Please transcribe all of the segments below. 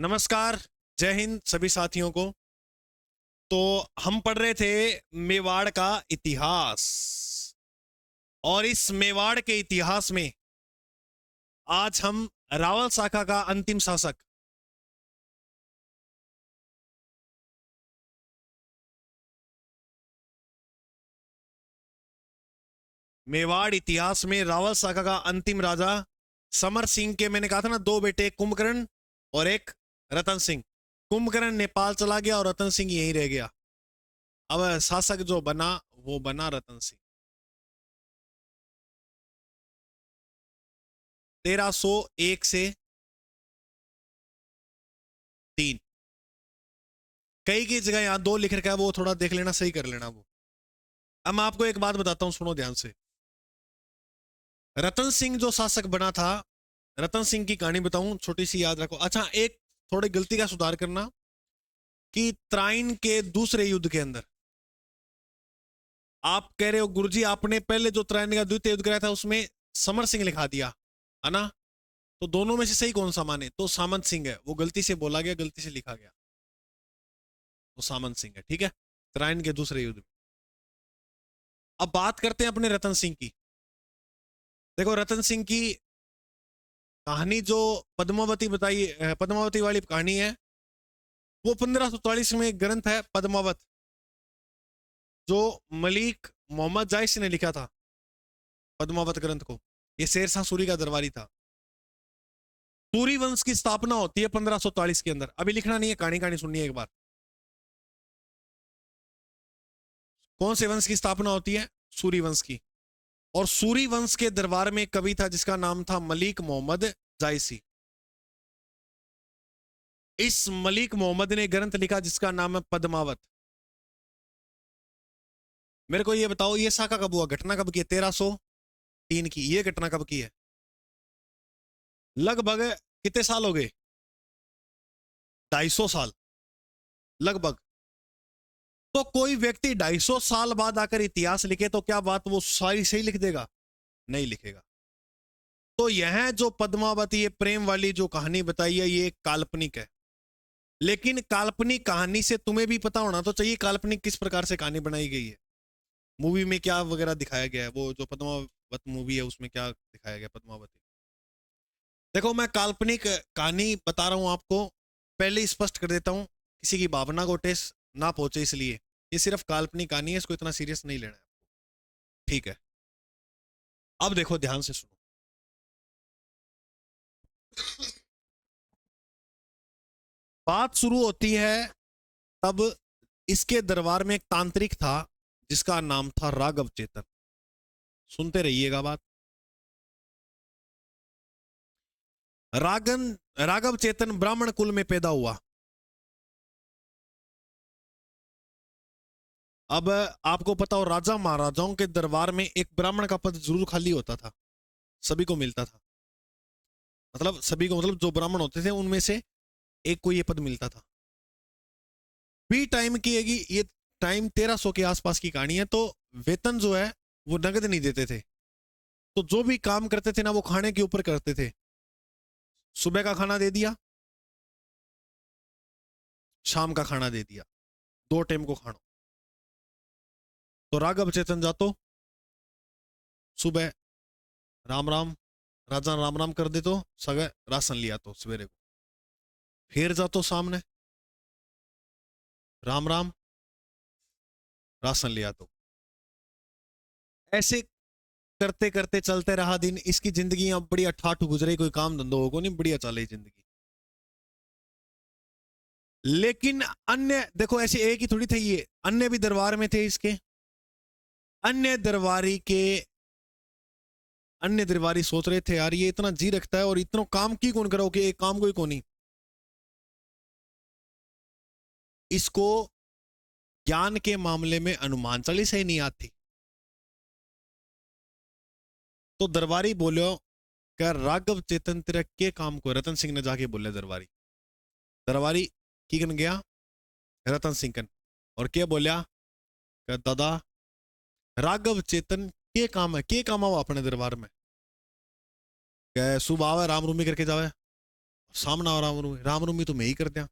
नमस्कार। जय हिंद सभी साथियों को। तो हम पढ़ रहे थे मेवाड़ का इतिहास, और इस मेवाड़ के इतिहास में आज हम रावल शाखा का अंतिम शासक मेवाड़ इतिहास में रावल शाखा का अंतिम राजा समर सिंह के, मैंने कहा था ना, दो बेटे, कुंभकर्ण और एक रतन सिंह। कुंभकर्ण नेपाल चला गया और रतन सिंह यहीं रह गया। अब शासक जो बना वो बना रतन सिंह। 1301 से 3। कई की जगह यहां 2 लिख रखा है, वो थोड़ा देख लेना, सही कर लेना वो। अब मैं आपको एक बात बताता हूं, सुनो ध्यान से। रतन सिंह जो शासक बना था, रतन सिंह की कहानी बताऊं, छोटी सी याद रखो। अच्छा, एक थोड़ी गलती का सुधार करना कि त्राइन के दूसरे युद्ध के अंदर आप कह रहे हो गुरुजी आपने पहले जो त्राइन का द्वितीय युद्ध कराया था उसमें समर सिंह लिखा दिया है ना, तो दोनों में से सही कौन सा माने? तो सामंत सिंह है, वो गलती से बोला गया, गलती से लिखा गया, वो सामंत सिंह है। ठीक है, त्राइन के दूसरे युद्ध में। अब बात करते हैं अपने रतन सिंह की। देखो, रतन सिंह की कहानी जो पद्मावती बताई, पद्मावती वाली कहानी है, वो 1544 में एक ग्रंथ है पद्मावत, जो मलिक मोहम्मद जायसी ने लिखा था। पद्मावत ग्रंथ को, ये शेरशाह सूरी का दरबारी था। सूरी वंश की स्थापना होती है 1544 के अंदर। अभी लिखना नहीं है, कहानी कहानी सुननी है एक बार। कौन से वंश की स्थापना होती है? सूरी वंश की। और सूरी वंश के दरबार में एक कवि था जिसका नाम था मलिक मोहम्मद जायसी। इस मलिक मोहम्मद ने ग्रंथ लिखा जिसका नाम है पद्मावत। मेरे को ये बताओ, ये शाखा कब हुआ, घटना कब की है? 1303 की। ये घटना कब की है? लगभग कितने साल हो गए? 250 साल लगभग। तो कोई व्यक्ति 250 साल बाद आकर इतिहास लिखे तो क्या बात वो सारी सही लिख देगा? नहीं लिखेगा। तो यह जो पद्मावती, ये प्रेम वाली जो कहानी बताई है, ये काल्पनिक है। लेकिन काल्पनिक कहानी से तुम्हें भी पता होना तो चाहिए काल्पनिक किस प्रकार से कहानी बनाई गई है, मूवी में क्या वगैरह दिखाया गया है। वो जो पद्मावत मूवी है उसमें क्या दिखाया गया पद्मावती। देखो, मैं काल्पनिक कहानी बता रहा हूं आपको, पहले ही स्पष्ट कर देता हूं, किसी की भावना को ठेस ना पहुंचे इसलिए। ये सिर्फ काल्पनिक कहानी है, इसको इतना सीरियस नहीं लेना है। ठीक है, अब देखो ध्यान से सुनो। बात शुरू होती है तब इसके दरबार में एक तांत्रिक था जिसका नाम था राघव चेतन। सुनते रहिएगा बात। राघव चेतन ब्राह्मण कुल में पैदा हुआ। अब आपको पता हो, राजा महाराजाओं के दरबार में एक ब्राह्मण का पद जरूर खाली होता था, सभी को मिलता था। मतलब सभी को, मतलब जो ब्राह्मण होते थे उनमें से एक को ये पद मिलता था। बी टाइम की है ये, टाइम 1300 के आसपास की कहानी है। तो वेतन जो है वो नगद नहीं देते थे, तो जो भी काम करते थे ना वो खाने के ऊपर करते थे। सुबह का खाना दे दिया, शाम का खाना दे दिया, 2 टाइम को खाना। तो राघव चेतन जातो सुबह राम राम, राजा राम राम कर दे तो सगे राशन लिया तो सवेरे को, फिर जातो सामने राम राम, राशन लिया तो। ऐसे करते करते चलते रहा दिन। इसकी जिंदगी अब बड़ी अठाठ गुजरे, कोई काम धंधो होगा नहीं, बढ़िया चले जिंदगी। लेकिन अन्य देखो, ऐसे एक ही थोड़ी थे ये, अन्य भी दरबार में थे इसके। अन्य दरबारी के, अन्य दरबारी सोच रहे थे यार ये इतना जी रखता है और इतना काम की कौन करो कि एक काम कोई कौन नहीं। इसको ज्ञान के मामले में अनुमान चालीसा ही नहीं आती। तो दरबारी बोलो क्या राघव चेतन तेरा के काम को? रतन सिंह ने जाके बोले दरबारी। दरबारी की कन गया रतन सिंह कन, और क्या बोलिया क्या दादा राघव चेतन के काम है, के काम आओ अपने दरबार में? क्या सुबह आवे राम रूमी करके जावे सामना राम रूमी तो मैं ही कर दिया।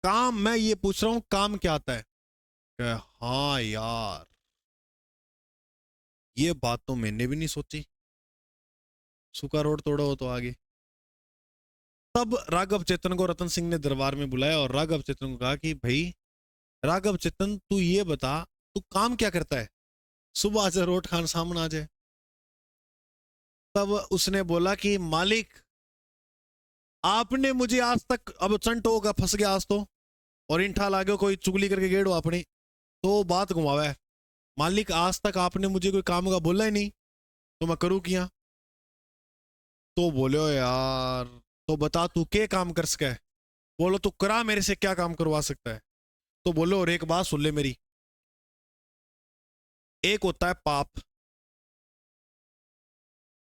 काम मैं ये पूछ रहा हूं काम क्या आता है? हाँ यार, ये बात तो मैंने भी नहीं सोची, सूखा रोड तोड़ा हो तो आगे। तब राघव चेतन को रतन सिंह ने दरबार में बुलाया और राघव चेतन को कहा कि भाई राघव चेतन, तू ये बता, तू काम क्या करता है, सुबह आ जाए रोट खान सामने आ जाए। तब उसने बोला कि मालिक, आपने मुझे आज तक, अब चंट होगा फंस गया आज तो, और इंठा लागे कोई चुगली करके गेड़ो अपनी, तो बात घुमावा है। मालिक, आज तक आपने मुझे कोई काम का बोला ही नहीं, तो मैं करूँ क्या? तो बोले यार, तो बता तू क्या काम कर सके? बोलो तू करा, मेरे से क्या काम करवा सकता है? तो बोलो, और एक बात सुन ले मेरी, एक होता है पाप,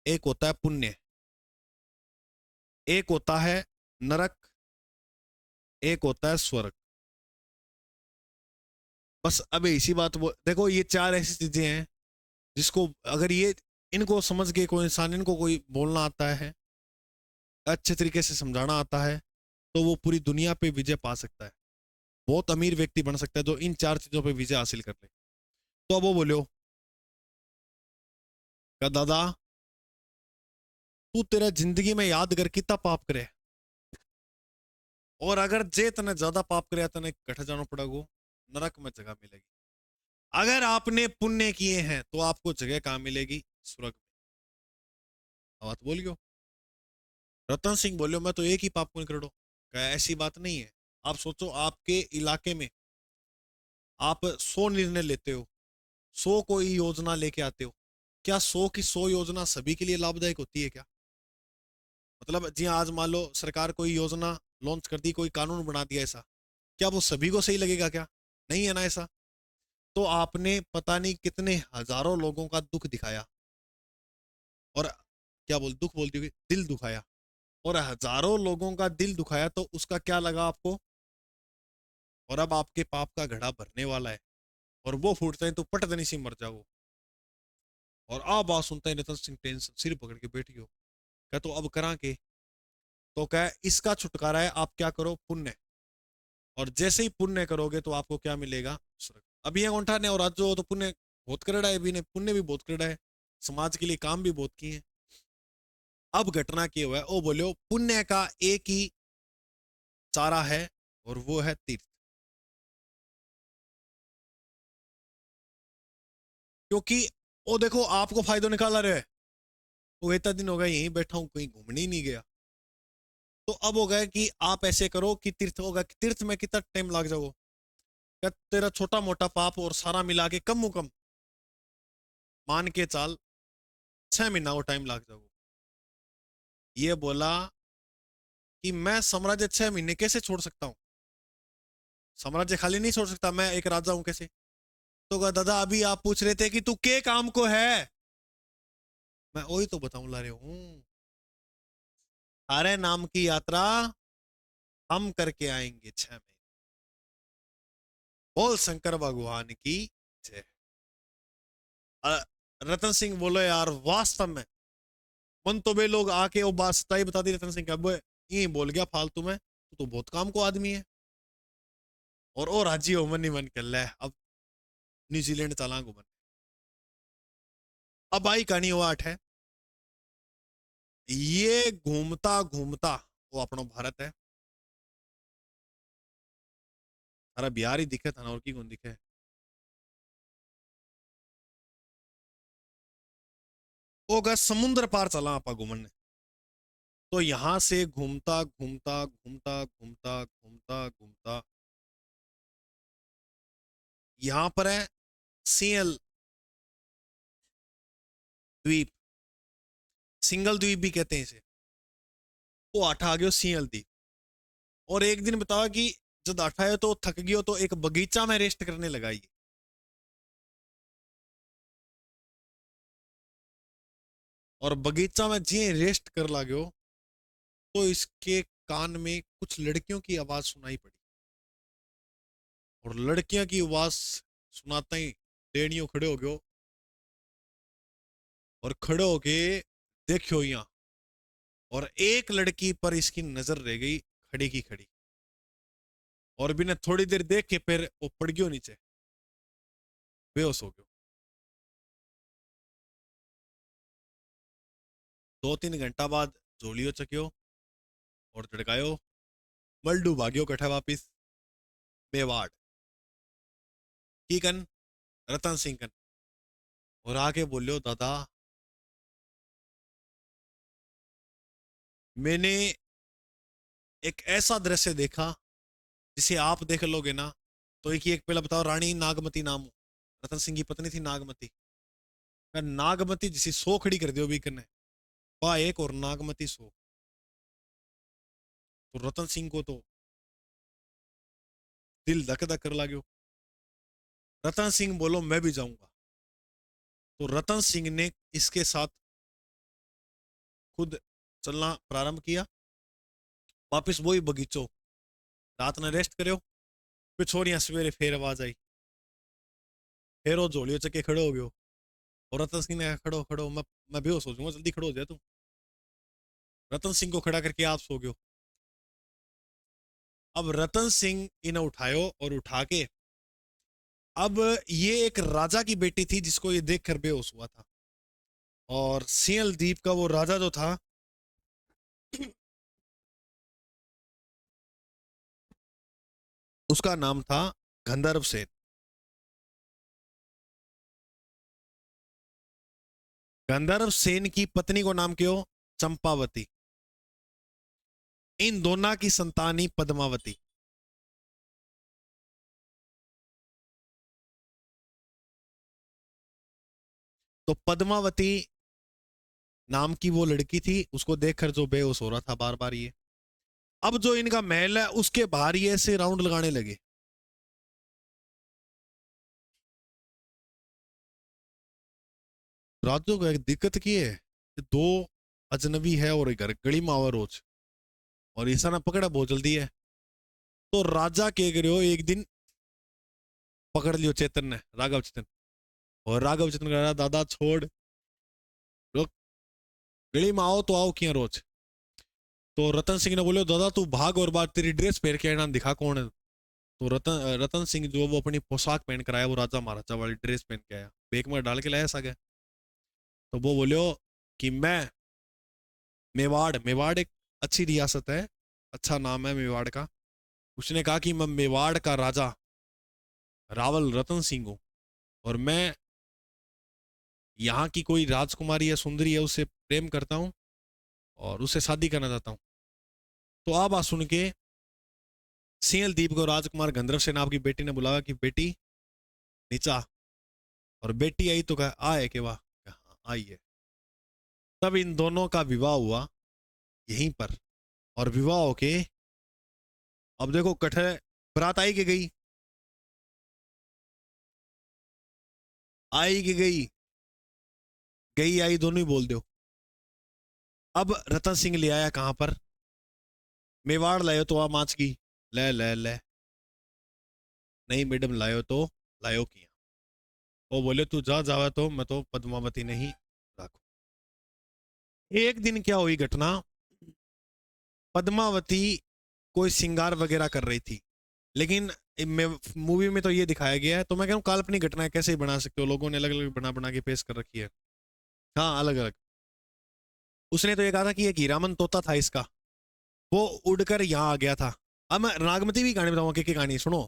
एक होता है पुण्य, एक होता है नरक, एक होता है स्वर्ग। बस अब इसी बात देखो, ये चार ऐसी चीजें हैं जिसको अगर ये इनको समझ के कोई इंसान, इनको कोई बोलना आता है, अच्छे तरीके से समझाना आता है, तो वो पूरी दुनिया पे विजय पा सकता है। बहुत अमीर व्यक्ति बन सकता है जो इन चार चीजों पे विजय हासिल कर ले। तो अब वो बोलो क्या दादा, तू तेरा जिंदगी में याद कर कितना पाप करे, और अगर जे तने ज्यादा पाप करे तने कट जाना पड़ेगा, नरक में जगह मिलेगी। अगर आपने पुण्य किए हैं तो आपको जगह कहां मिलेगी? स्वर्ग में। बात बोलियो। रतन सिंह बोलियो, मैं तो एक ही पाप पुण्य कर दो। ऐसी बात नहीं है। आप सोचो, आपके इलाके में आप 100 निर्णय लेते हो, 100 कोई योजना लेके आते हो, क्या 100 की 100 योजना सभी के लिए लाभदायक होती है क्या? मतलब जी हाँ, आज मान लो सरकार कोई योजना लॉन्च कर दी, कोई कानून बना दिया ऐसा, क्या वो सभी को सही लगेगा क्या? नहीं है ना ऐसा। तो आपने पता नहीं कितने हजारों लोगों का दुख दिखाया, और क्या बोल दुख बोलती हुई दिल दुखाया, और हजारों लोगों का दिल दुखाया, तो उसका क्या लगा आपको? और अब आपके पाप का घड़ा भरने वाला है, और वो फूटते हैं तो पट देनी सी मर जाओ। और आ बात सुनता है नितिन सिंह टेंशन सिर पकड़ के बैठी हो। क्या तो अब करा के, तो क्या इसका छुटकारा है, आप क्या करो? पुण्य। और जैसे ही पुण्य करोगे तो आपको क्या मिलेगा? स्वर्ग। अभी ये ओंठा ने और आज जो तो पुण्य बहुत करेड़ा है, अभी ने पुण्य भी बहुत करेड़ा है, समाज के लिए काम भी बहुत किए हैं। अब घटना क्या हुआ है, ओ बोलो, पुण्य का एक ही चारा है, और वो है तीर्थ। क्योंकि वो देखो आपको फायदा निकाला रहे, वो इतना दिन हो गया यहीं बैठा हूं, कहीं घूमने ही नहीं गया। तो अब हो गया कि आप ऐसे करो कि तीर्थ होगा, कि तीर्थ में कितना टाइम लग जाओ? क्या तेरा छोटा मोटा पाप और सारा मिला के कम कम मान के चाल 6 महीना को टाइम लग जाओ। ये बोला कि मैं साम्राज्य 6 महीने कैसे छोड़ सकता हूँ? साम्राज्य खाली नहीं छोड़ सकता, मैं एक राजा हूं कैसे? तो कहा दादा, अभी आप पूछ रहे थे कि तू के काम को है, मैं वही तो बताऊं ला रहे हूं। अरे नाम की यात्रा हम करके आएंगे 6 महीने। बोल शंकर भगवान की जय। रतन सिंह बोलो यार, वास्तव में मन तो वे लोग आके वो बात सच्चाई बता दी रतन सिंह का, ये बोल गया फालतू में, तो बहुत काम को आदमी है। और ओ राजी हो मन ही मन कर ले, अब न्यूजीलैंड चला घूमन। अब आई कहानी वो आठ है, ये घूमता घूमता वो अपना भारत है, सारा बिहार ही दिखे था ना, और की कौन दिखे? वो गए समुद्र पार चला आपा घूमने। तो यहां से घूमता घूमता घूमता घूमता घूमता घूमता यहां पर है सिंगल द्वीप, सिंगल द्वीप भी कहते हैं इसे। वो आठा आ गयो सिंगल द्वीप। और एक दिन बताओ कि जब आठा है तो थक गयो, तो एक बगीचा में रेस्ट करने लगाई। और बगीचा में जी रेस्ट कर लागो, तो इसके कान में कुछ लड़कियों की आवाज सुनाई पड़ी। और लड़कियों की आवाज सुनाता ही टेनियो खड़े हो गयो, और खड़े होके देखियो यहाँ, और एक लड़की पर इसकी नजर रह गई खड़ी की खड़ी, और बिना थोड़ी देर देख के फिर वो पड़ गयो नीचे, बेहोश हो गयो। 2-3 घंटा बाद जोलियो चक्यो और झड़कायो, मलडू भाग्यो कठा वापिस मेवाड़ की कन, रतन सिंह कन, और आके बोलियो दादा मैंने एक ऐसा दृश्य देखा जिसे आप देख लोगे ना तो एक पहला बताओ, रानी नागमती नाम हो, रतन सिंह की पत्नी थी नागमती। नागमती जिसे 100 खड़ी कर दियो बीकन ने, पा एक और नागमती 100। तो रतन सिंह को तो दिल धक धक कर लाग्यो। रतन सिंह बोलो मैं भी जाऊंगा। तो रतन सिंह ने इसके साथ खुद चलना प्रारंभ किया, वापिस वही बगीचो, रात ने रेस्ट करो, फिर छोरियां सवेरे फिर आवाज आई, फिर वो झोलियो चके खड़ो हो गयो। और रतन सिंह ने खड़ो खड़ो, मैं बेहोश हो जाऊंगा, जल्दी खड़ो हो जाए तू। रतन सिंह को खड़ा करके आप सो गयो। अब रतन सिंह इन्हें उठायो और उठा के, अब ये एक राजा की बेटी थी जिसको ये देखकर बेहोश हुआ था, और सियल द्वीप का वो राजा जो था उसका नाम था गंधर्व सेन। गंधर्व सेन की पत्नी को नाम क्यों, चंपावती। इन दोनों की संतानी पद्मावती। तो पद्मावती नाम की वो लड़की थी, उसको देखकर जो बेहोश हो रहा था बार बार ये, अब जो इनका महल है उसके बाहर ये ऐसे राउंड लगाने लगे। राजू को एक दिक्कत की है, दो अजनबी है और घर गली में आवा रोज, और ऐसा ना पकड़ा बहुत जल्दी है। तो राजा के करो एक दिन पकड़ लियो चेतन ने, राघव चेतन, और राघव चेतन कह रहा दादा छोड़, रुक, गली में आओ तो आओ क्या रोज। तो रतन सिंह ने बोले दादा तू भाग और बात, तेरी ड्रेस पहन के आना, दिखा कौन है। तो रतन सिंह जो वो अपनी पोशाक पहन कर आया, वो राजा महाराजा वाली ड्रेस पहन के आया, बैग में डाल के लाया सके। तो वो बोलियो कि मैं मेवाड़, मेवाड़ एक अच्छी रियासत है, अच्छा नाम है मेवाड़ का। उसने कहा कि मैं मेवाड़ का राजा रावल रतन सिंह हूं, और मैं यहाँ की कोई राजकुमारी या सुंदरी है उससे प्रेम करता हूँ और उससे शादी करना चाहता हूँ। तो आप बात सुन के सियल द्वीप को राजकुमार गंधर्व सेन आपकी बेटी ने बुलाया कि बेटी नीचा, और बेटी आई तो कहा आए के वाह, आई है। तब इन दोनों का विवाह हुआ यहीं पर, और विवाह होके अब देखो कठे बरात आई के गई, आई कि गई, गई आई दोनों ही बोल दो। अब रतन सिंह ले आया कहां पर, मेवाड़ लायो तो आ माच की, ले ले ले, नहीं मैडम लायो तो लायो किया। वो बोले तू जा जावा तो मैं तो पद्मावती नहीं रखू। एक दिन क्या हुई घटना, पद्मावती कोई श्रृंगार वगैरह कर रही थी, लेकिन मूवी में तो ये दिखाया गया है, तो मैं कह रहा हूँ काल्पनिक घटना कैसे ही बना सकते हो, लोगों ने अलग अलग बना बना के पेश कर रखी है। हाँ अलग अलग। उसने तो ये कहा था कि एक हीरामन तोता था इसका, वो उड़कर यहाँ आ गया था। अब मैं नागमती भी कहानी बताऊंगा, कि कहानी सुनो।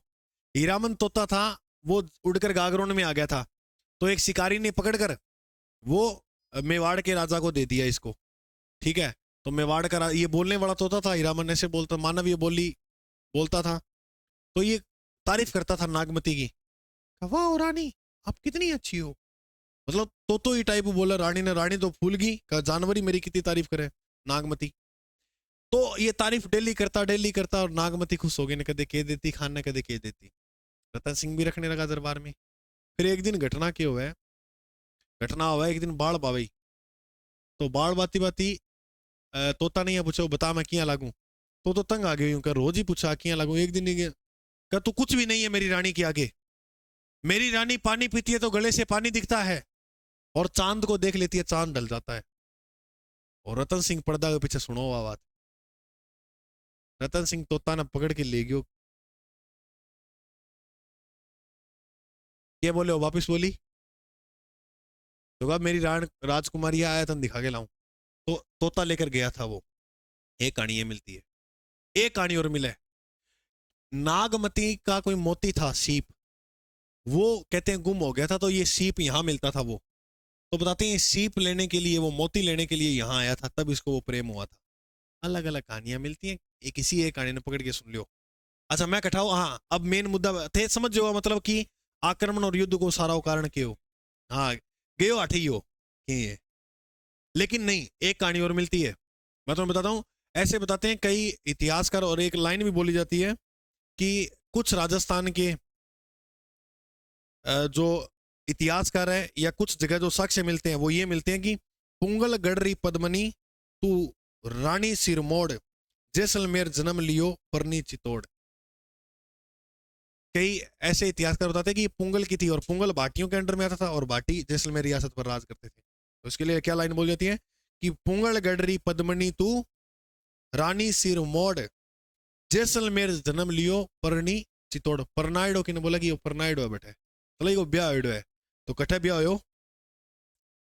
हीरामन तोता था, वो उड़कर गागरोन में आ गया था, तो एक शिकारी ने पकड़कर वो मेवाड़ के राजा को दे दिया इसको, ठीक है। तो मेवाड़ का ये बोलने वाला तोता था, हीरामन ऐसे बोलता, मानव ये बोली बोलता था, तो ये तारीफ करता था नागमती की, वाह रानी आप कितनी अच्छी हो, मतलब तो ही टाइप बोला रानी ने, रानी तो फूल गई, जानवर ही मेरी कितनी तारीफ करे नागमती। तो ये तारीफ डेली करता और नागमती खुश हो गई, ने कदे के देती खान ने कदे के देती। रतन सिंह भी रखने लगा दरबार में। फिर एक दिन घटना क्या हुआ है, घटना हुआ एक दिन बाढ़ पावई, तो बाढ़ बाती बाती तोता नहीं पूछो बता मैं किया लागू, तो तंग आ गई, रोज ही पूछा किया लागू, एक दिन नहीं क्या तू कुछ भी नहीं है मेरी रानी के आगे, मेरी रानी पानी पीती है तो गले से पानी दिखता है, और चांद को देख लेती है चांद ढल जाता है, और रतन सिंह पर्दा के पीछे सुनो आवाज। रतन सिंह तोता ने पकड़ के ले गयो। क्या बोले हो, वापिस बोली तो मेरी राजकुमारी आया था दिखा के लाऊं। तो तोता लेकर गया था वो। एक कहानी ये मिलती है। एक कहानी और मिले। नागमती का कोई मोती था, सीप। वो कहते हैं गुम हो गया था, तो ये सीप यहां मिलता था वो। तो बताते हैं सीप लेने के लिए, वो मोती लेने के लिए यहां आया था, तब इसको वो प्रेम हुआ था। अलग अलग कहानियां मिलती हैं, एक इसी एक कहानी ने पकड़ के सुन लियो। अच्छा मैं कठाऊ, हाँ अब मेन मुद्दा थे समझ जो, मतलब कि आक्रमण और युद्ध को सारा कारण के हो। हाँ गयो आठी हो कि, लेकिन नहीं, एक कहानी और मिलती है। मैं तुम्हें बताता हूं। ऐसे बताते हैं कई इतिहासकार, और एक लाइन भी बोली जाती है कि कुछ राजस्थान के जो इतिहासकार है, या कुछ जगह जो साक्ष्य मिलते हैं वो ये मिलते हैं कि पुंगल गढ़री पद्मनी तू रानी सिरमोड़ जैसलमेर जन्म लियो परनी चितौड़। कई ऐसे इतिहासकार बताते हैं कि ये पुंगल की थी, और पुंगल भाटियों के अंडर में आता था, और भाटी जैसलमेर रियासत पर राज करते थे। तो इसके लिए क्या लाइन बोल जाती है कि पुंगल गढ़री पद्मनी तू रानी सिरमोड़ जैसलमेर जन्म लियो परनी चितौड़। परनाइडो किने बोला कि परनाइडो है बेटे, चलो ये ब्याह है, तो कठे ब्याह हो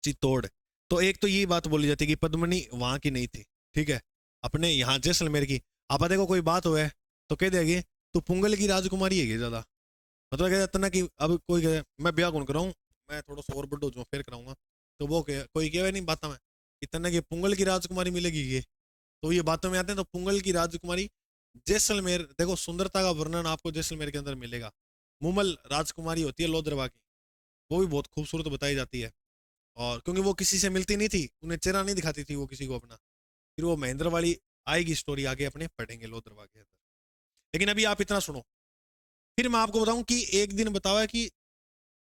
चित्तौड़। तो एक तो ये बात बोली जाती है कि पद्मनी वहां की नहीं थी, ठीक है, अपने यहाँ जैसलमेर की। आप देखो कोई बात हो है तो कह देगी तू पुंगल की राजकुमारी है ज्यादा, मतलब कह जाता ना कि अब कोई कहे मैं ब्याह कौन कराऊं, मैं थोड़ा सा और बड्डो जो फिर कराऊंगा, तो वो कोई कहे नहीं बात में इतना कि पुंगल की राजकुमारी मिलेगी ये। तो ये बातों में आते हैं, तो पुंगल की राजकुमारी जैसलमेर, देखो सुंदरता का वर्णन आपको जैसलमेर के अंदर मिलेगा। मुमल राजकुमारी होती है लोदरवा की, वो भी बहुत खूबसूरत बताई जाती है। और क्योंकि वो किसी से मिलती नहीं थी, उन्हें चेहरा नहीं दिखाती थी वो किसी को अपना। फिर वो महेंद्र वाली आएगी स्टोरी आगे अपने पढ़ेंगे लोदरवा के अंदर। लेकिन अभी आप इतना सुनो, फिर मैं आपको बताऊं कि एक दिन बताया कि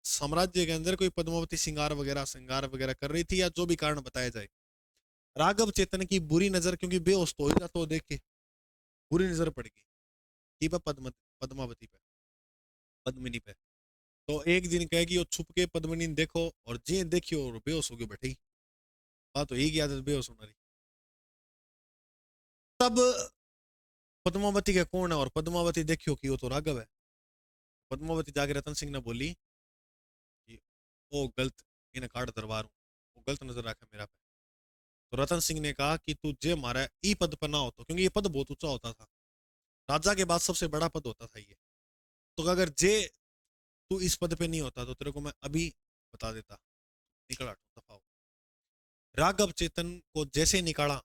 साम्राज्य के अंदर कोई पद्मावती श्रृंगार वगैरह कर रही थी, या जो भी कारण बताया जाए। राघव चेतन की बुरी नजर, क्योंकि बेहोश तो हो ही तो देख के बुरी नजर पड़ गई कि पद्मावती पे, पद्मिनी पे। तो एक दिन कहेगी वो छुप के पद्मिनी देखो, और जे देखियो और बेहोश हो गई बैठी। बात तो एक आदत बेहोश होना रही। तब पद्मावती का कौन है, और पद्मावती देखियो कि वो तो राघव है। पद्मावती जाके रतन सिंह ने बोली कि वो गलत, इन्हें काट दरबार हूँ, वो गलत नजर रखा मेरा पे। तो रतन सिंह ने कहा कि तू जे मारा ई पद पर ना हो, तो क्योंकि ये पद बहुत ऊंचा होता था, राजा के बाद सबसे बड़ा पद होता था ये। तो अगर जे तू इस पद पे नहीं होता तो तेरे को मैं अभी बता देता, निकला दफा हो। राघव चेतन को जैसे निकाला,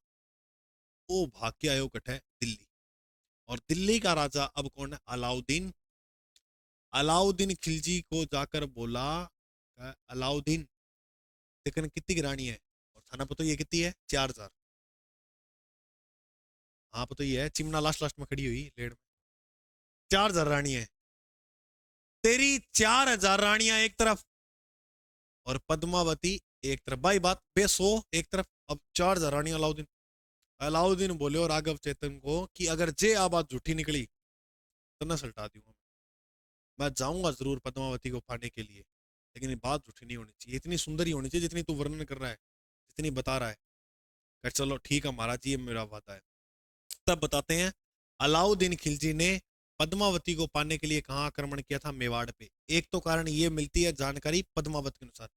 वो भाग के आयो कट है दिल्ली। और दिल्ली का राजा अब कौन है, अलाउद्दीन। अलाउद्दीन खिलजी को जाकर बोला अलाउद्दीन लेकिन कितनी की रानी है, और थाना पता ये कितनी है, 4,000। हाँ पता ये है, चिमना लास्ट लास्ट में खड़ी हुई लेड़ में, 4,000 रानी है। तेरी 4,000 रानियां एक तरफ, और पद्मावती एक तरफ, भाई बात बेसो एक तरफ। अब 4,000 रानी अलाउद्दीन। अलाउद्दीन बोले राघव चेतन को कि अगर जे आ बात झूठी निकली तो न सल्टा दूंगा, मैं जाऊंगा जरूर पद्मावती को पाने के लिए, लेकिन ये बात झूठी नहीं होनी चाहिए, इतनी सुंदर ही होनी चाहिए जितनी तू वर्णन कर रहा है, जितनी बता रहा है। कह चलो ठीक है महाराज, ये मेरा वादा है। तब बताते हैं अलाउद्दीन खिलजी ने पद्मावती को पाने के लिए कहां आक्रमण किया था, मेवाड़ पे। एक तो कारण ये मिलती है जानकारी पद्मावत के अनुसार।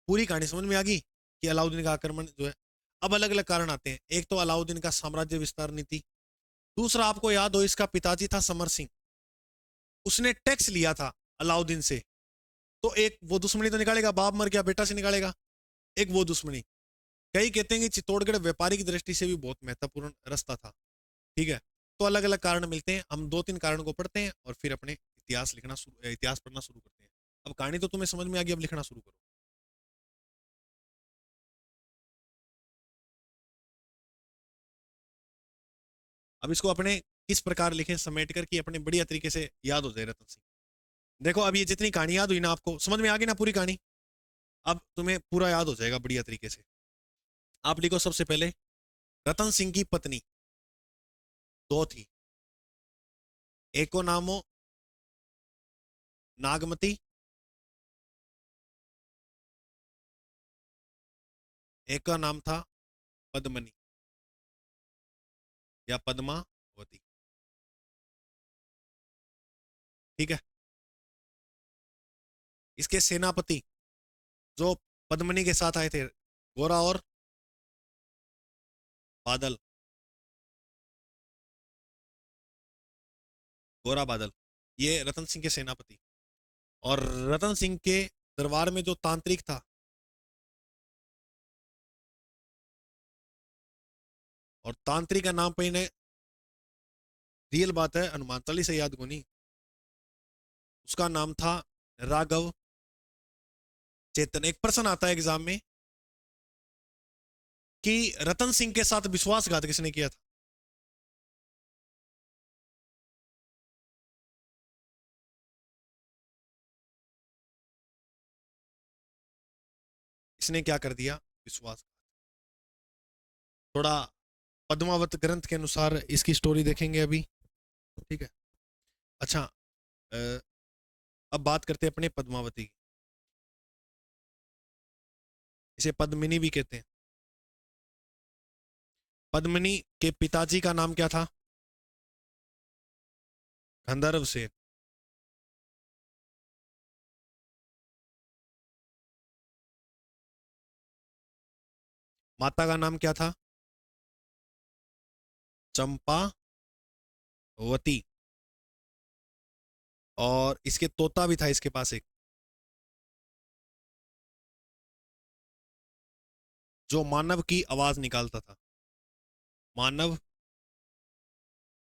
पूरी कहानी समझ में आ गई कि अलाउद्दीन का आक्रमण जो है। अब अलग अलग कारण आते हैं। एक तो अलाउद्दीन का साम्राज्य विस्तार नीति। दूसरा आपको याद हो इसका पिताजी था समर सिंह, उसने टैक्स लिया था अलाउद्दीन से। तो एक वो दुश्मनी तो निकालेगा, बाप मर गया बेटा से निकालेगा, एक वो दुश्मनी। कई कहते हैं कि चित्तौड़गढ़ व्यापारिक दृष्टि से भी बहुत महत्वपूर्ण रास्ता था, ठीक है। तो अलग अलग कारण मिलते हैं, हम दो तीन कारण को पढ़ते हैं और फिर अपने इतिहास पढ़ना शुरू करते हैं। अब कहानी तो तुम्हें समझ में आ गई, अब लिखना शुरू करो। अब इसको अपने किस प्रकार लिखें समेट कर कि अपने बढ़िया तरीके से याद हो जाए रतन सिंह। देखो अब ये जितनी कहानी याद हुई ना, आपको समझ में आ गई ना पूरी कहानी, अब तुम्हें पूरा याद हो जाएगा बढ़िया तरीके से। आप लिखो सबसे पहले, रतन सिंह की पत्नी दो थी। एक को नाम हो नागमती, एक का नाम था पद्मनी। या पद्मावती। ठीक है। इसके सेनापति जो पद्मिनी के साथ आए थे, गोरा और बादल, गोरा बादल, ये रतन सिंह के सेनापति। और रतन सिंह के दरबार में जो तांत्रिक था, और तांत्रिक का नाम पे इन्हें, रियल बात है, हनुमान चालीसा याद को नहीं, उसका नाम था राघव चेतन। एक प्रश्न आता है एग्जाम में कि रतन सिंह के साथ विश्वासघात किसने किया था? इसने क्या कर दिया? विश्वास। थोड़ा पद्मावत ग्रंथ के अनुसार इसकी स्टोरी देखेंगे अभी। ठीक है। अच्छा, अब बात करते हैं अपने पद्मावती की। इसे पद्मिनी भी कहते हैं। पद्मिनी के पिताजी का नाम क्या था? गंधर्व से। माता का नाम क्या था? चंपावती। और इसके तोता भी था इसके पास एक, जो मानव की आवाज निकालता था। मानव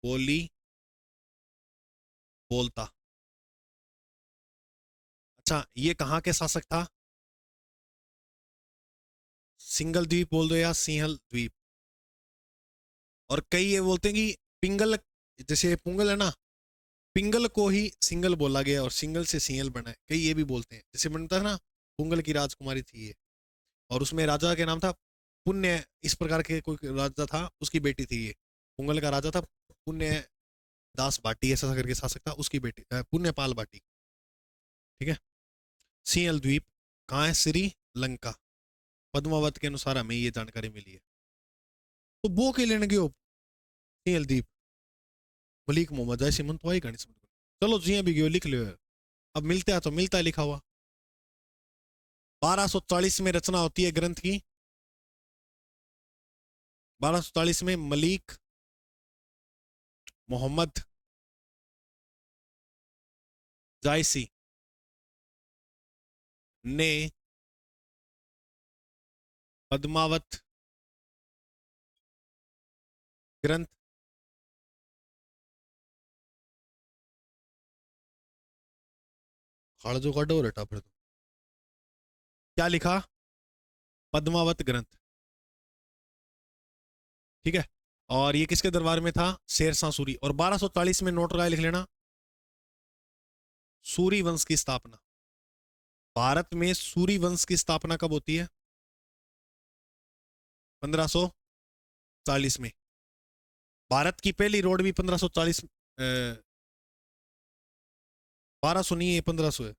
बोली बोलता। अच्छा, ये कहाँ के शासक था? सिंगल द्वीप बोल दो या सिंहल द्वीप। और कई ये बोलते हैं कि पिंगल, जैसे पुंगल है ना, पिंगल को ही सिंगल बोला गया और सिंगल से सिंहल बना है। कई ये भी बोलते हैं, जैसे बनता है ना, पुंगल की राजकुमारी थी ये, और उसमें राजा के नाम था पुण्य, इस प्रकार के कोई राजा था, उसकी बेटी थी ये। पुंगल का राजा था पुण्य दास भाटी, ऐसा करके शासक था, उसकी बेटी पुण्यपाल भाटी। ठीक है। सिंहल द्वीप कहाँ है? श्रीलंका। पद्मावत के अनुसार हमें ये जानकारी मिली है। तो वो के लेने गयो सिंहल द्वीप, मलिक मोहम्मद जैसी मन तो आई कहानी समझ। चलो जी भी गयो, लिख लियो। अब मिलते हैं तो मिलता है लिखा हुआ। 1240 में रचना होती है ग्रंथ की। 1240 में मलिक मोहम्मद जायसी ने पद्मावत ग्रंथ खाड़जो काटो रटा फिर तो। क्या लिखा? पद्मावत ग्रंथ। ठीक है। और ये किसके दरबार में था? शेरशाह सूरी। और 1240 में नोट राय लिख लेना, सूरी वंश की स्थापना। भारत में सूरी वंश की स्थापना कब होती है? 1540 में। भारत की पहली रोड भी 1540, 1200 नहीं है, 1500 है।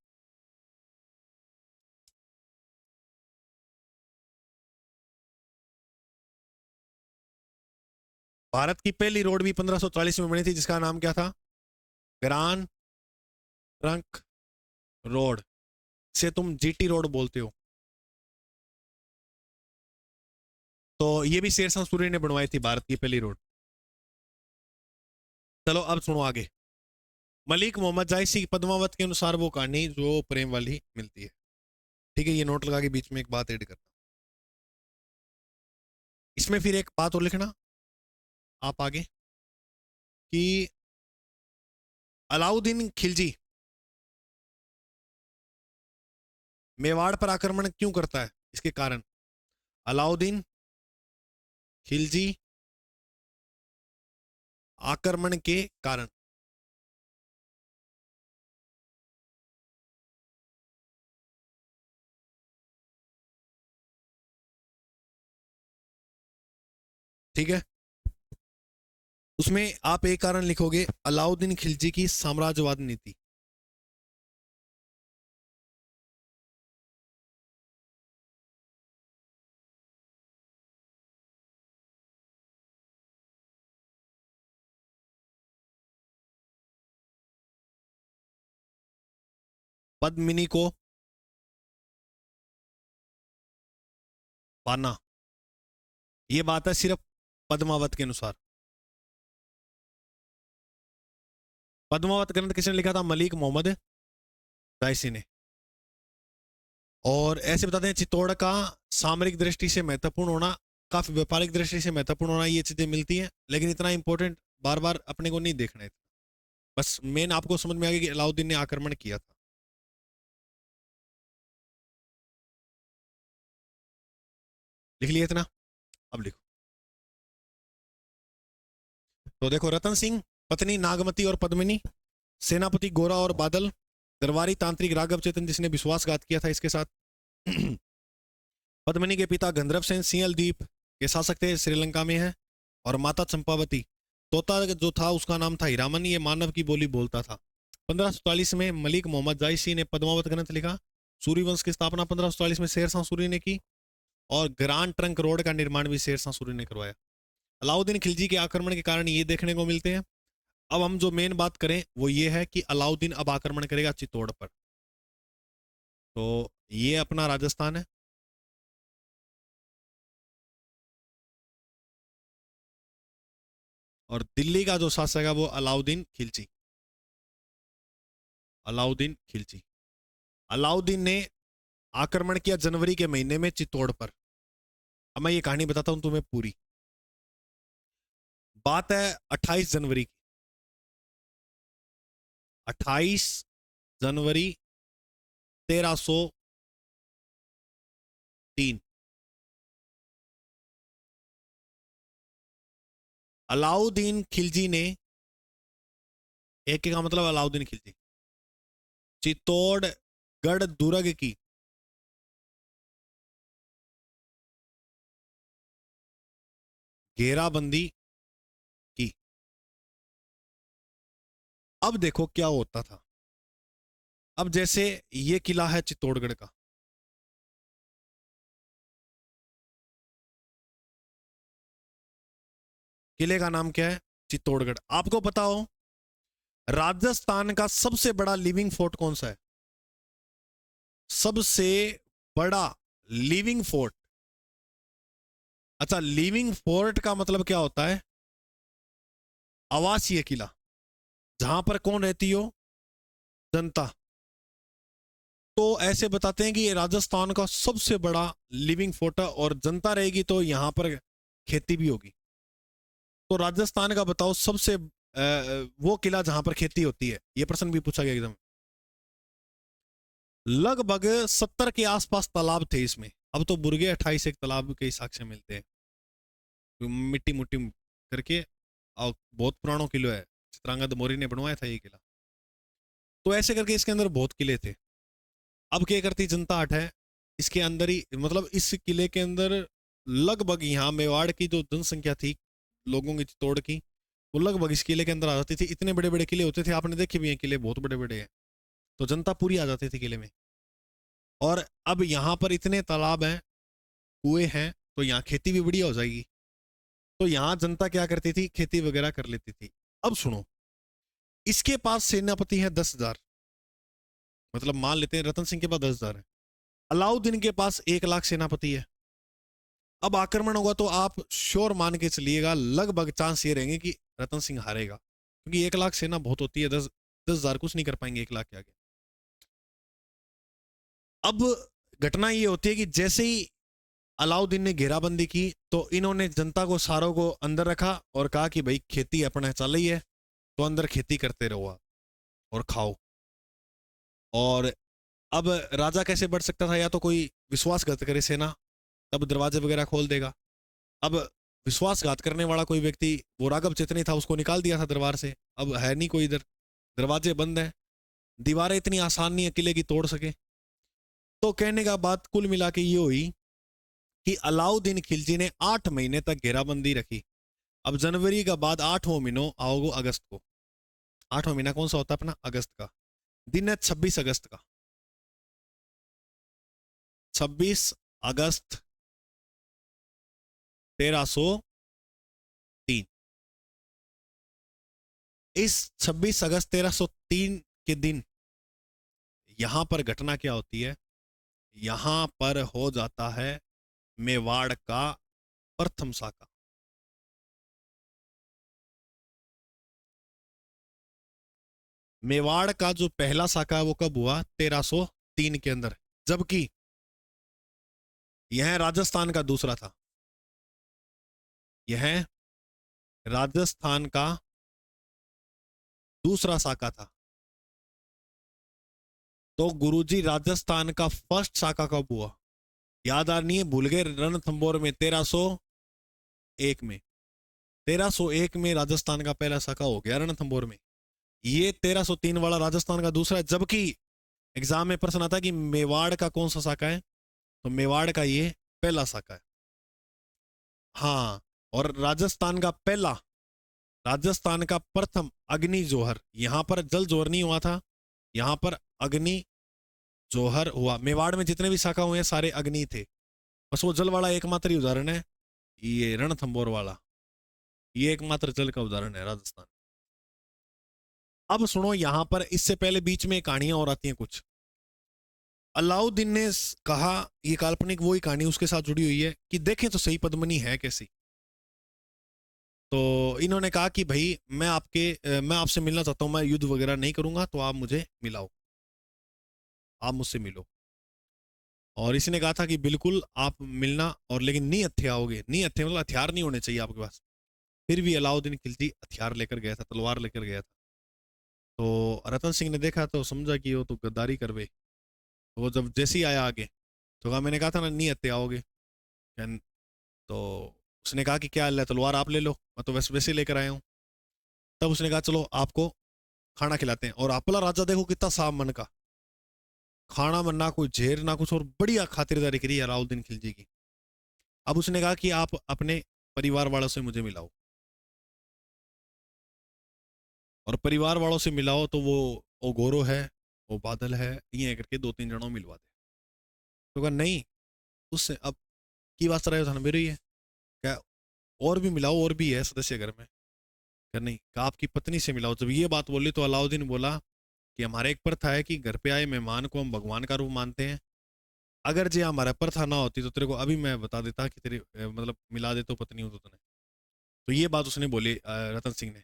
भारत की पहली रोड भी 1540 में बनी थी, जिसका नाम क्या था? ग्रांड ट्रंक रोड, से तुम जीटी रोड बोलते हो। तो ये भी शेरशाह सूरी ने बनवाई थी, भारत की पहली रोड। चलो अब सुनो आगे। मलिक मोहम्मद जायसी की पद्मावत के अनुसार वो कहानी जो प्रेम वाली मिलती है। ठीक है, ये नोट लगा के बीच में एक बात ऐड करना। इसमें फिर एक बात और लिखना आप आगे, कि अलाउद्दीन खिलजी मेवाड़ पर आक्रमण क्यों करता है? इसके कारण। अलाउद्दीन खिलजी आक्रमण के कारण। ठीक है। उसमें आप एक कारण लिखोगे, अलाउद्दीन खिलजी की साम्राज्यवाद नीति। पद्मिनी को पाना। ये बात है सिर्फ पद्मावत के अनुसार। पद्मावत ग्रंथ किसने लिखा था? मलिक मोहम्मद जायसी ने। और ऐसे बताते हैं चित्तौड़ का सामरिक दृष्टि से महत्वपूर्ण होना, काफी व्यापारिक दृष्टि से महत्वपूर्ण होना, ये चीजें मिलती हैं, लेकिन इतना इंपॉर्टेंट बार बार अपने को नहीं देखना है। बस मेन आपको समझ में आ गया कि अलाउद्दीन ने आक्रमण किया था। लिख लिया इतना, अब लिखो। तो देखो, रतन सिंह, पत्नी नागमती और पद्मिनी, सेनापति गोरा और बादल, दरबारी तांत्रिक राघव चेतन जिसने विश्वासघात किया था इसके साथ, पद्मिनी के पिता गंधर्व सेन सिंहल द्वीप के शासक थे, श्रीलंका में है, और माता चंपावती, तोता जो था उसका नाम था हीरामन, ये मानव की बोली बोलता था। 1544 में मलिक मोहम्मद जायसी ने पद्मावत ग्रंथ लिखा। सूर्यवंश की स्थापना 1544 में शेरशाह सूरी ने की, और ग्रांड ट्रंक रोड का निर्माण भी शेरशाह सूरी ने करवाया। अलाउद्दीन खिलजी के आक्रमण के कारण ये देखने को मिलते हैं। अब हम जो मेन बात करें वो ये है कि अलाउद्दीन अब आक्रमण करेगा चित्तौड़ पर। तो ये अपना राजस्थान है, और दिल्ली का जो शासक है वो अलाउद्दीन खिलजी। अलाउद्दीन खिलजी, अलाउद्दीन ने आक्रमण किया जनवरी के महीने में चित्तौड़ पर। अब मैं ये कहानी बताता हूं तुम्हें पूरी। बात है 28 जनवरी की। 28 जनवरी 1303। अलाउद्दीन खिलजी ने, एक का मतलब अलाउद्दीन खिलजी, चित्तौड़गढ़ दुर्ग की घेराबंदी की। अब देखो क्या होता था। अब जैसे ये किला है चित्तौड़गढ़ का, किले का नाम क्या है? चित्तौड़गढ़। आपको पता हो राजस्थान का सबसे बड़ा लिविंग फोर्ट कौन सा है? सबसे बड़ा लिविंग फोर्ट। अच्छा, लिविंग फोर्ट का मतलब क्या होता है? आवासीय किला, जहां पर कौन रहती हो? जनता। तो ऐसे बताते हैं कि ये राजस्थान का सबसे बड़ा लिविंग फोर्ट है, और जनता रहेगी तो यहां पर खेती भी होगी। तो राजस्थान का बताओ सबसे वो किला जहां पर खेती होती है, ये प्रश्न भी पूछा गया एकदम। लगभग 70 के आसपास तालाब थे इसमें। अब तो बुर्गे 28 एक तालाब के साक्ष्य मिलते हैं, मिट्टी मुट्टी करके, और बहुत पुराना किला है, चित्रांगद मौर्य ने बनवाया था ये किला। तो ऐसे करके इसके अंदर बहुत किले थे। अब क्या करती जनता हट है इसके अंदर ही, मतलब इस किले के अंदर लगभग यहाँ मेवाड़ की जो जनसंख्या थी लोगों की, चित्तौड़ की, वो लगभग इस किले के अंदर आ जाती थी। इतने बड़े बड़े किले होते थे, आपने देखे भी हैं किले, बहुत बड़े बड़े हैं। तो जनता पूरी आ जाती थी किले में। और अब यहाँ पर इतने तालाब हैं, कुएं हैं, तो यहाँ खेती भी बढ़िया हो जाएगी। तो यहाँ जनता क्या करती थी? खेती वगैरह कर लेती थी। अब सुनो, इसके पास सेनापति है 10,000, मतलब मान लेते हैं रतन सिंह के पास 10,000 है, अलाउद्दीन के पास 1,00,000 सेनापति है। अब आक्रमण होगा तो आप श्योर मान के चलिएगा, लगभग चांस ये रहेंगे कि रतन सिंह हारेगा, क्योंकि 1,00,000 सेना बहुत होती है, 10,000 कुछ नहीं कर पाएंगे 1,00,000 के आगे। अब घटना ये होती है कि जैसे ही अलाउद्दीन ने घेराबंदी की, तो इन्होंने जनता को, सारों को अंदर रखा और कहा कि भाई खेती अपना चल रही है, तो अंदर खेती करते रहो आप और खाओ। और अब राजा कैसे बढ़ सकता था? या तो कोई विश्वासघात करे सेना, तब दरवाजे वगैरह खोल देगा। अब विश्वासघात करने वाला कोई व्यक्ति, वो राघव चेतनी था, उसको निकाल दिया था दरबार से। अब है नहीं कोई इधर, दरवाजे बंद हैं, दीवारें इतनी आसान नहीं है किले की तोड़ सके। तो कहने का बात कुल मिला के ये हुई कि अलाउद्दीन खिलजी ने 8 महीने तक घेराबंदी रखी। अब जनवरी का बाद 8वां महीनों आओगे अगस्त को। 8वां महीना कौन सा होता है अपना? अगस्त का। दिन है 26 अगस्त का। 26 अगस्त 1303। इस 26 अगस्त 1303 के दिन यहां पर घटना क्या होती है, यहां पर हो जाता है मेवाड़ का प्रथम शाखा। मेवाड़ का जो पहला शाखा है वो कब हुआ, 1303 के अंदर, जबकि यह राजस्थान का दूसरा था। यह राजस्थान का दूसरा शाखा था। तो गुरुजी राजस्थान का फर्स्ट शाखा कब हुआ, याद आ नहीं है, भूल गए, रणथंभौर में 1301 में। 1301 में राजस्थान का पहला शाखा हो गया रणथंभौर में। ये 1303 वाला राजस्थान का दूसरा है, जबकि एग्जाम में प्रश्न आता है कि मेवाड़ का कौन सा शाखा है, तो मेवाड़ का ये पहला शाखा है। हाँ, और राजस्थान का पहला, राजस्थान का प्रथम अग्नि जोहर, यहां पर जल जोहर नहीं हुआ था, यहां पर अग्नि जोहर हुआ। मेवाड़ में जितने भी शाखा हुए हैं सारे अग्नि थे, बस वो जल वाला एकमात्र ही उदाहरण है ये रणथंभौर वाला, ये एकमात्र जल का उदाहरण है राजस्थान। अब सुनो, यहां पर इससे पहले बीच में कहानियां और आती हैं कुछ। अलाउद्दीन ने कहा, ये काल्पनिक वही कहानी उसके साथ जुड़ी हुई है कि देखें तो सही पद्मिनी है कैसी। तो इन्होंने कहा कि भाई मैं आपसे मिलना चाहता हूं, मैं युद्ध वगैरह नहीं करूंगा, तो आप मुझे मिलाओ, आप मुझसे मिलो। और इसने कहा था कि बिल्कुल आप मिलना, और लेकिन नहीं हथियार आओगे, नहीं हथियार मतलब हथियार नहीं होने चाहिए आपके पास। फिर भी अलाउद्दीन खिलजी हथियार लेकर गया था, तलवार लेकर गया था। तो रतन सिंह ने देखा तो समझा कि वो तो गद्दारी करवे। तो वो जब जैसे ही आया आगे, तो कहा मैंने कहा था ना नहीं हथियार आओगे। तो उसने कहा कि क्या तलवार आप ले लो, मैं तो वैसे वैसे लेकर आया हूँ। तब उसने कहा चलो आपको खाना खिलाते हैं। और आपला राजा देखो कितना साफ मन का, खाना में ना कोई झेर ना कुछ, और बढ़िया खातिरदारी करी अलाउद्दीन खिलजी की। अब उसने कहा कि आप अपने परिवार वालों से मुझे मिलाओ, और परिवार वालों से मिलाओ तो वो गोरो है, वो बादल है, ये करके दो तीन जनों मिलवा दे। तो कहा नहीं, उससे अब की बात रहे था मेरी है क्या, और भी मिलाओ, और भी है सदस्य घर में। क्या नहीं, कहा आपकी पत्नी से मिलाओ। जब ये बात बोली तो अलाउद्दीन बोला कि हमारे एक प्रथा है कि घर पे आए मेहमान को हम भगवान का रूप मानते हैं। अगर जी हमारा प्रथा ना होती तो तेरे को अभी मैं बता देता कि तेरे मतलब मिला दे तो पत्नी हो तो तने। तो ये बात उसने बोली रतन सिंह ने।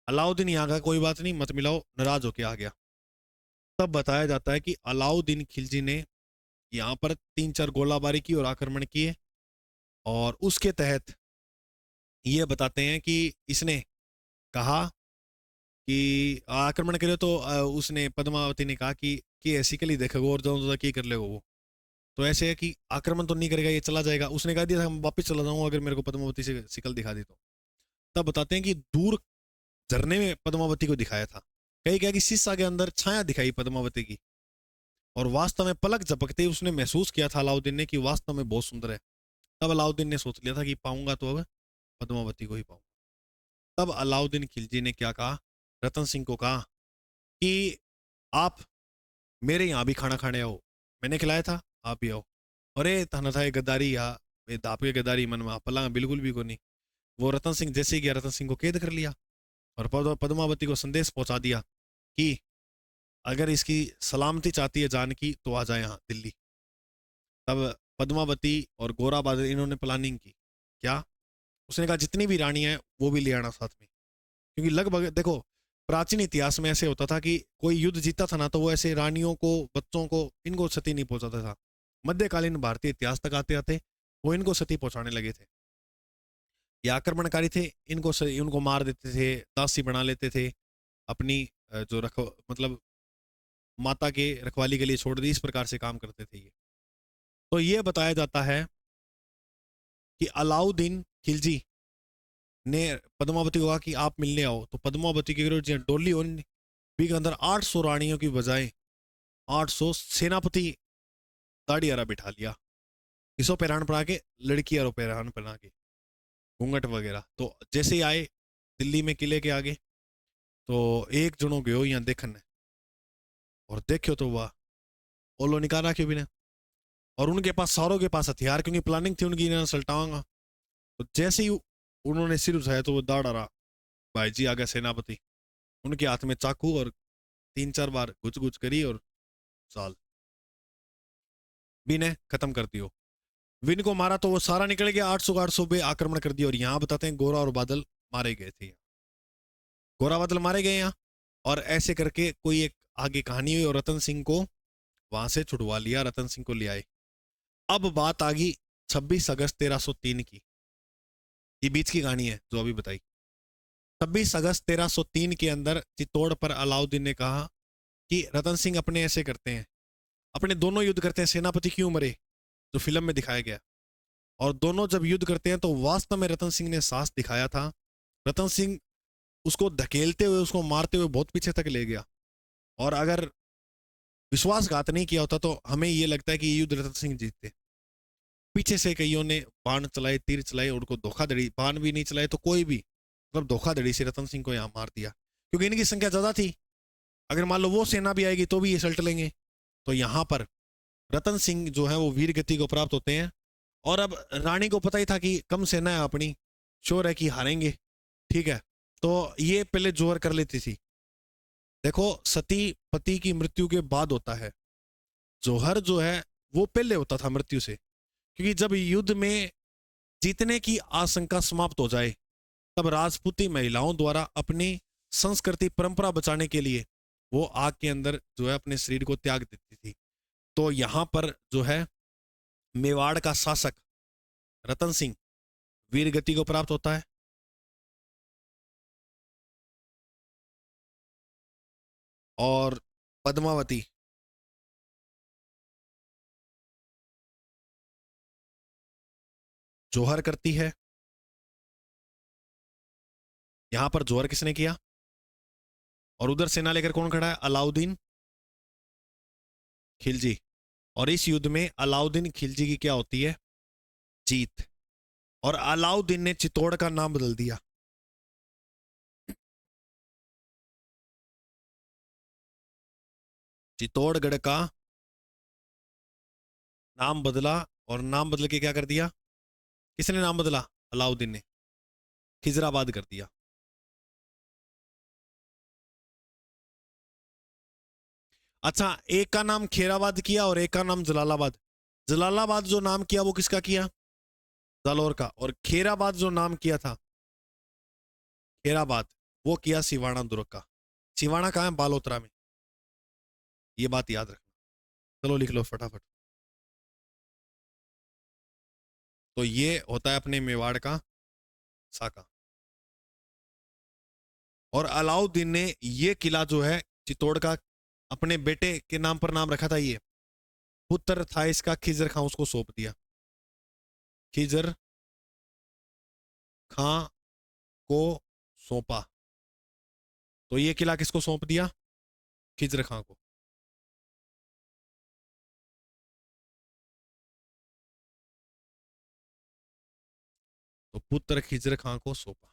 अलाउद्दीन यहाँ का कोई बात नहीं मत मिलाओ, नाराज होके आ गया। तब बताया जाता है कि अलाउद्दीन खिलजी ने यहाँ पर 3-4 गोलाबारी की और आक्रमण किए, और उसके तहत ये बताते हैं कि इसने कहा कि आक्रमण करे, तो उसने पद्मावती ने कहा कि ऐसी कली देखेगो और जो की कर लेगो वो। तो ऐसे है कि आक्रमण तो नहीं करेगा, ये चला जाएगा। उसने कहा दिया था मैं वापस चला जाऊंगा अगर मेरे को पद्मावती से शिकल दिखा दी तो। तब बताते हैं कि दूर झरने में पद्मावती को दिखाया था। कहीं क्या कि शीशा के अंदर छाया दिखाई पद्मावती की, और वास्तव में पलक झपकते ही उसने महसूस किया था अलाउद्दीन ने कि वास्तव में बहुत सुंदर है। तब अलाउद्दीन ने सोच लिया था कि पाऊंगा तो अब पद्मावती को ही पाऊंगा। तब अलाउद्दीन खिलजी ने क्या कहा, रतन सिंह को कहा कि आप मेरे यहाँ भी खाना खाने आओ, मैंने खिलाया था आप भी आओ। अरे थाना था गद्दारी या दापे गद्दारी मन में पला बिल्कुल भी को नहीं। वो रतन सिंह जैसे ही गया, रतन सिंह को कैद कर लिया और पद्मावती को संदेश पहुंचा दिया कि अगर इसकी सलामती चाहती है जान की तो आ जाए यहाँ दिल्ली। तब पद्मावती और गोरा बादल इन्होंने प्लानिंग की। क्या, उसने कहा जितनी भी रानियां हैं वो भी ले आना साथ में, क्योंकि लगभग देखो प्राचीन इतिहास में ऐसे होता था कि कोई युद्ध जीता था ना तो वो ऐसे रानियों को बच्चों को इनको क्षति नहीं पहुंचाता था। मध्यकालीन भारतीय इतिहास तक आते आते वो इनको क्षति पहुंचाने लगे थे। ये आक्रमणकारी थे, इनको मार देते थे, दासी बना लेते थे, अपनी जो मतलब माता के रखवाली के लिए छोड़ दी, इस प्रकार से काम करते थे ये। तो ये बताया जाता है कि अलाउद्दीन खिलजी ने पद्मावती को कहा कि आप मिलने आओ। तो पद्मावती की डोली के अंदर 800 रानियों की बजाय 800 सेनापति दाढ़ियारा बिठा लिया, किसो पैरान पड़ा के, लड़की और पैरान पहना के, घूंघट वगैरह। तो जैसे ही आए दिल्ली में किले के आगे, तो एक जनो गयो यहाँ देखने, और देखो तो वाह, ओलो निकाल रखे भी ने, और उनके पास सारों के पास हथियार, क्योंकि प्लानिंग थी उनकी इन्हें सल्टाऊंगा। तो जैसे ही उन्होंने सिर उठाया तो वो दाढ़ रहा, भाई जी आ गया सेनापति। उनके हाथ में चाकू, और 3-4 बार घुच घुच करी, और साल। विन है, खत्म कर दियो। विन को मारा तो वो सारा निकल गया, 800 का 800 पे आक्रमण कर दिया। और यहाँ बताते हैं गोरा और बादल मारे गए थे। गोरा बादल मारे गए यहाँ, और ऐसे करके कोई एक आगे कहानी हुई और रतन सिंह को वहां से छुड़वा लिया, रतन सिंह को ले आए। अब बात आ गई 26 अगस्त 1303 की। ये बीच की कहानी है जो अभी बताई। 26 अगस्त 1303 के अंदर चित्तौड़ पर अलाउद्दीन ने कहा कि रतन सिंह अपने ऐसे करते हैं, अपने दोनों युद्ध करते हैं, सेनापति क्यों मरे, जो फिल्म में दिखाया गया। और दोनों जब युद्ध करते हैं तो वास्तव में रतन सिंह ने साहस दिखाया था। रतन सिंह उसको धकेलते हुए, उसको मारते हुए बहुत पीछे तक ले गया। और अगर विश्वासघात नहीं किया होता तो हमें ये लगता है कि ये युद्ध रतन सिंह जीतते। पीछे से कईयों ने बाण चलाए, तीर चलाए, उनको धोखाधड़ी, बाण भी नहीं चलाए तो कोई भी, मतलब धोखाधड़ी से रतन सिंह को यहाँ मार दिया, क्योंकि इनकी संख्या ज्यादा थी। अगर मान लो वो सेना भी आएगी तो भी ये सल्ट लेंगे। तो यहाँ पर रतन सिंह जो है वो वीर गति को प्राप्त होते हैं। और अब रानी को पता ही था कि कम सेना है अपनी, श्योर है कि हारेंगे, ठीक है। तो ये पहले जोहर कर लेती थी। देखो, सती पति की मृत्यु के बाद होता है, जोहर जो है वो पहले होता था मृत्यु से। क्योंकि जब युद्ध में जीतने की आशंका समाप्त हो जाए, तब राजपूती महिलाओं द्वारा अपनी संस्कृति परंपरा बचाने के लिए वो आग के अंदर जो है अपने शरीर को त्याग देती थी। तो यहां पर जो है मेवाड़ का शासक रतन सिंह वीर गति को प्राप्त होता है। और पद्मावती जोहर करती है। यहां पर जोहर किसने किया, और उधर सेना लेकर कौन खड़ा है, अलाउद्दीन खिलजी। और इस युद्ध में अलाउद्दीन खिलजी की क्या होती है, जीत। और अलाउद्दीन ने चित्तौड़ का नाम बदल दिया। चित्तौड़गढ़ का नाम बदला, और नाम बदल के क्या कर दिया, किसने नाम बदला, अलाउद्दीन ने, खिजराबाद कर दिया। अच्छा, एक का नाम खेराबाद किया और एक का नाम जलालाबाद। जलालाबाद जो नाम किया वो किसका किया, जालौर का। और खेराबाद जो नाम किया था, खेराबाद, वो किया सिवाना दुर्ग का। सिवाना कहाँ है, बालोतरा में। ये बात याद रखना। चलो लिख लो फटाफट। तो ये होता है अपने मेवाड़ का साका। और अलाउद्दीन ने ये किला जो है चित्तौड़ का अपने बेटे के नाम पर नाम रखा था। ये पुत्र था इसका, खिजर खां, उसको सौंप दिया। खिजर खां को सौंपा। तो ये किला किसको सौंप दिया, खिजर खां को। तो पुत्र खिजर खां को सौंपा।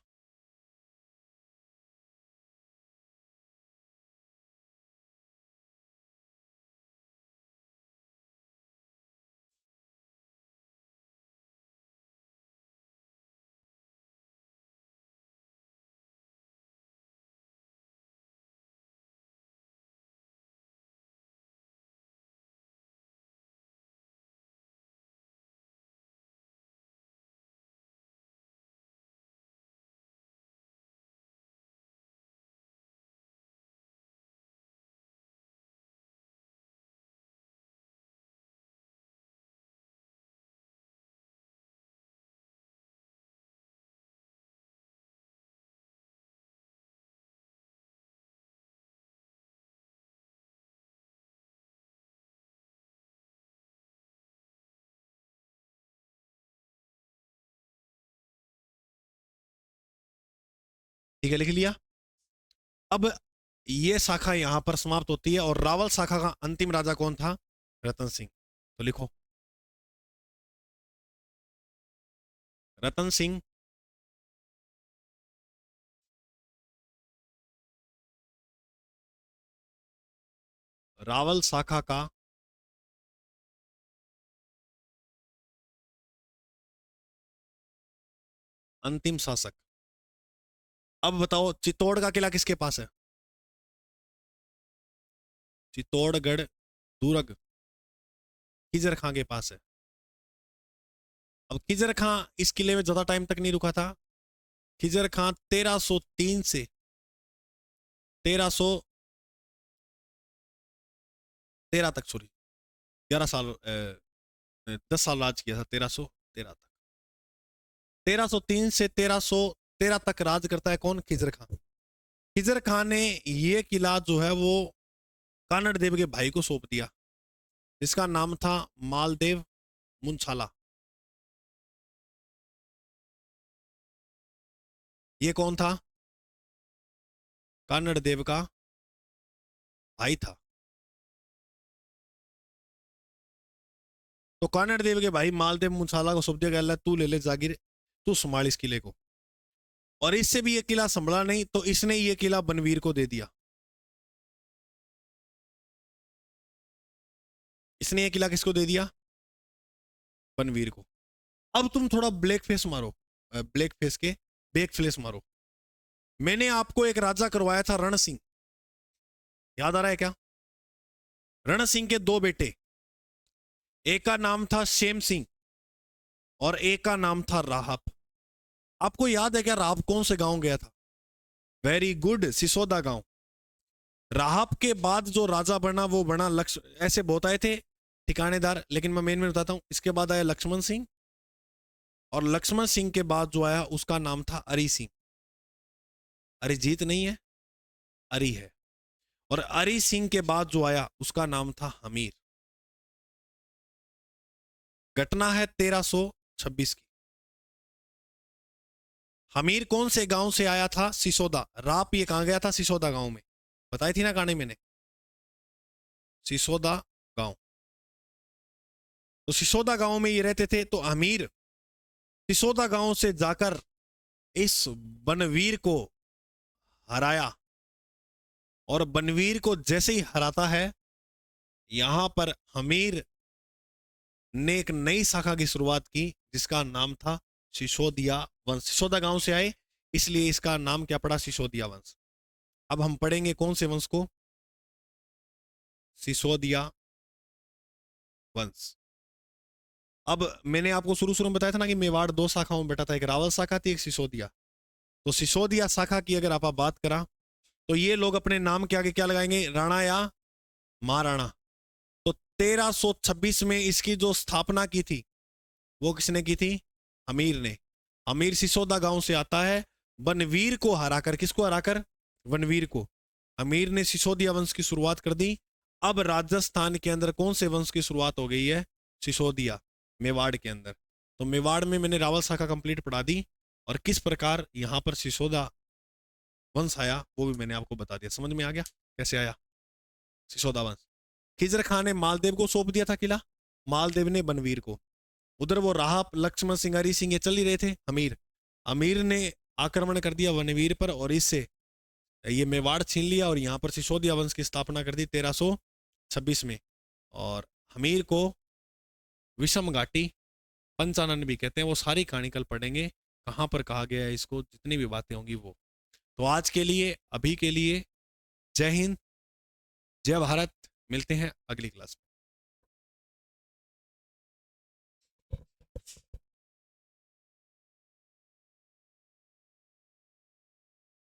ठीक है, लिख लिया। अब ये शाखा यहां पर समाप्त होती है, और रावल शाखा का अंतिम राजा कौन था, रतन सिंह। तो लिखो, रतन सिंह रावल शाखा का अंतिम शासक। अब बताओ चित्तौड़ का किला किसके पास है, चित्तौड़गढ़ दूरग खिजर खां के पास है। अब खिजर खां इस किले में ज्यादा टाइम तक नहीं रुका था। खिजर खां 1303 से 1313 तक, सॉरी 11 साल 10 साल राज किया था 1313 तक। 1303 से 1313 तक राज करता है कौन? खिजर खां। खिजर खां ने ये किला जो है वो कानड़ देव के भाई को सौंप दिया, जिसका नाम था मालदेव मुंछाला। ये कौन था? कानड़ देव का भाई था। तो कानड़ देव के भाई मालदेव मुंछाला को सौंप दिया गया, तू ले ले जागीर, तू संभाल इस किले को। और इससे भी ये किला संभला नहीं तो इसने ये किला बनवीर को दे दिया। इसने ये किला किसको दे दिया? बनवीर को। अब तुम थोड़ा ब्लैक फेस मारो, ब्लैक फेस के बैक फ्लेस मारो। मैंने आपको एक राजा करवाया था रण सिंह, याद आ रहा है क्या? रण सिंह के दो बेटे, एक का नाम था शेम सिंह और एक का नाम था राहप। आपको याद है क्या राहप कौन से गांव गया था? वेरी गुड, सिसोदा गांव। राहप के बाद जो राजा बना वो बना ऐसे बहुत आए थे ठिकानेदार, लेकिन मैं मेन में बताता हूं। इसके बाद आया लक्ष्मण सिंह, और लक्ष्मण सिंह के बाद जो आया उसका नाम था अरी सिंह। अरिजीत नहीं है, अरी है। और अरी सिंह के बाद जो आया उसका नाम था हमीर। घटना है 1326 की। हमीर कौन से गांव से आया था? सिसोदा। राप ये कहां गया था? सिसोदा गांव में, बताई थी ना कहानी मैंने, सिसोदा गांव। तो सिसोदा गांव में ये रहते थे। तो हमीर सिसोदा गांव से जाकर इस बनवीर को हराया, और बनवीर को जैसे ही हराता है, यहां पर हमीर ने एक नई शाखा की शुरुआत की जिसका नाम था सिसोदिया वंश। सिसोदा गांव से आए इसलिए इसका नाम क्या पड़ा? सिसोदिया वंश। अब हम पढ़ेंगे कौन से वंश को? सिसोदिया वंश। अब मैंने आपको शुरू शुरू में बताया था ना कि मेवाड़ दो शाखाओं में बैठा था, एक रावल शाखा थी, एक सिसोदिया। तो सिसोदिया शाखा की अगर आप बात करा तो ये लोग अपने नाम के आगे क्या लगाएंगे? राणा या महाराणा। तो 1326 में इसकी जो स्थापना की थी वो किसने की थी? हमीर ने। हमीर सिसोदा गांव से आता है, बनवीर को हराकर। किसको हराकर? बनवीर को। हमीर ने सिसोदिया वंश की शुरुआत कर दी। अब राजस्थान के अंदर कौन से वंश की शुरुआत हो गई है? सिसोदिया, मेवाड़ के अंदर। तो मेवाड़ में मैंने रावल शाखा कंप्लीट पढ़ा दी, और किस प्रकार यहां पर सिसोदा वंश आया वो भी मैंने आपको बता दिया। समझ में आ गया कैसे आया सिसोदा वंश? खिजर खान ने मालदेव को सौंप दिया था किला, मालदेव ने बनवीर को। उधर वो राहप, लक्ष्मण सिंह, हरी सिंह ये चल ही रहे थे। अमीर ने आक्रमण कर दिया बनवीर पर, और इससे ये मेवाड़ छीन लिया, और यहां पर सिसोदिया वंश की स्थापना कर दी 1326 में। और हमीर को विषम घाटी पंचानन भी कहते हैं। वो सारी कहानी कल पढ़ेंगे, कहां पर कहा गया है इसको, जितनी भी बातें होंगी वो। तो आज के लिए, अभी के लिए, जय हिंद, जय भारत। मिलते हैं अगली क्लास में।